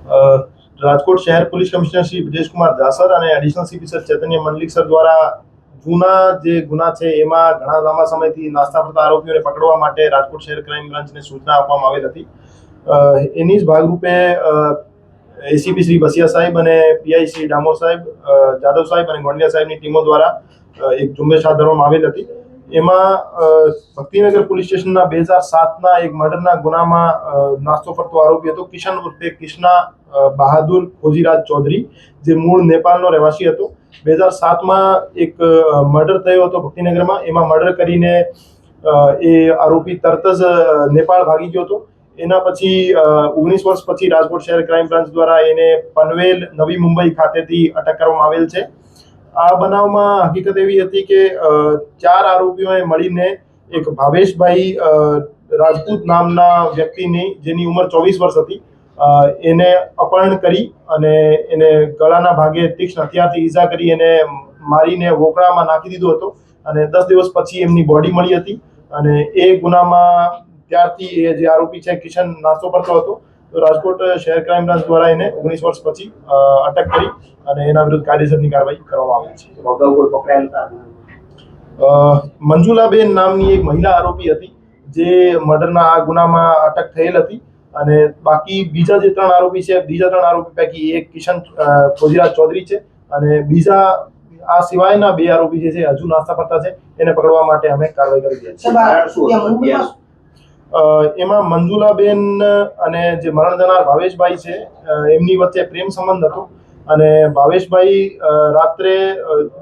રાજકોટ શહેર police commissioner Shri Brijeshkumar જાસર અને additional CP sir ચૈતન્ય મંડલિક sir દ્વારા જૂના જે ગુના છે એમાં ઘણા લાંબા સમયથી નાસ્તા ફરતા આરોપીઓને પકડવા માટે રાજકોટ શહેર ક્રાઇમ બ્રાન્ચને સૂચના આપવામાં આવેલ હતી. એની જ ભાગરૂપે એસીપી શ્રી બસિયા સાહેબ અને પીઆઈ શ્રી ડામોર સાહેબ, જાદવ સાહેબ અને ગોંડિયા સાહેબની ટીમો દ્વારા એક ઝુંબેશ હાથ ધરવામાં આવેલ હતી. એમાં ભક્તિનગર પોલીસ સ્ટેશનના 2007ના એક મર્ડરના ગુનામાં નાસ્તો ફરતો આરોપી હતો કિશન ઉર્ફે કૃષ્ણા બહાદુર ખોજીરાજ ચૌધરી, જે મૂળ નેપાળનો રહેવાસી હતો. 2007માં એક મર્ડર થયો હતો ભક્તિનગરમાં. એમાં મર્ડર કરીને એ આરોપી તરત જ નેપાળ ભાગી ગયો હતો. એના પછી 19 વર્ષ પછી રાજકોટ શહેર ક્રાઇમ બ્રાન્ચ દ્વારા એને પનવેલ નવી મુંબઈ ખાતેથી અટક કરવામાં આવેલ છે. આ બનાવમાં હકીકત એવી હતી કે 4 આરોપીઓએ મળીને એક ભાવેશભાઈ રાજપૂત નામના વ્યક્તિની, જેની ઉંમર 24 વર્ષ હતી, એને અપહરણ કરી અને એને ગળાના ભાગે તીક્ષ્ણ હથિયારથી ઈજા કરી એને મારીને વોકળામાં નાખી દીધો હતો. અને 10 દિવસ પછી એમની બોડી મળી હતી. અને એ ગુનામાં ત્યારથી એ જે આરોપી છે કિશન નાસ્તો કરતો હતો. તો રાજકોટ શહેર ક્રાઇમ બ્રાન્ચ દ્વારા એને 19 વર્ષ પછી અટક કરી અને એના વિરુદ્ધ કાયદેસરની કાર્યવાહી કરવામાં આવી છે. મંજુલાબેન નામની એક મહિલા આરોપી હતી જે મર્ડરના આ ગુનામાં અટક થયેલ હતી. અને બાકી બીજા જે 3 આરોપી છે, બીજા 3 આરોપી પૈકી એક કિશન ખોજીરાજ ચૌધરી છે અને બીજા આ સિવાયના 2 આરોપી જે છે હજુ નાસ્તા ફરતા છે, એને પકડવા માટે અમે કાર્યવાહી કરી છે. એમાં મંજુલાબેન અને જે મરણ જનાર ભાવેશભાઈ છે એમની વચ્ચે પ્રેમ સંબંધ હતો. અને ભાવેશભાઈ રાત્રે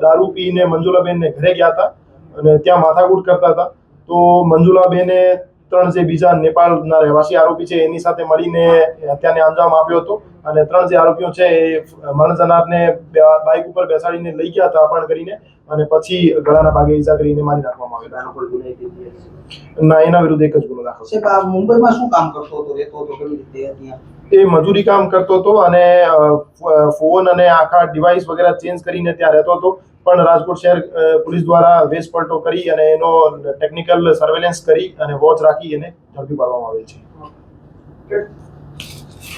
દારૂ પીને મંજુલાબેનને ઘરે ગયા હતા અને ત્યાં માથાકૂટ કરતા હતા. તો મંજુલાબેને 3 જે બીજા નેપાળના રહેવાસી આરોપી છે એની સાથે મળીને હત્યાને અંજામ આપ્યો હતો. અને 3 જે આરોપીઓ છે એ મરણ જનારને બાઇક ઉપર બેસાડીને લઈ ગયા હતા અપહરણ કરીને, અને પછી ગળાના ભાગે ઈજા કરીને મારી નાખવામાં આવ્યો. ના, એના વિરુદ્ધ એક જ ગુનો દાખલ છે. મુંબઈમાં શું કામ કરતો હતો, રહેતો હતો, કેવી રીતે ત્યાં? એ મજૂરી કામ કરતો હતો અને ફોન અને આખા ડિવાઇસ વગેરે ચેન્જ કરીને ત્યાં રહેતો હતો. પણ રાજકોટ શહેર પોલીસ દ્વારા વેશ પલટો કરી અને એનો ટેકનિકલ સર્વેલન્સ કરી અને વોચ રાખી એને ઝડપી પાડવામાં આવે છે.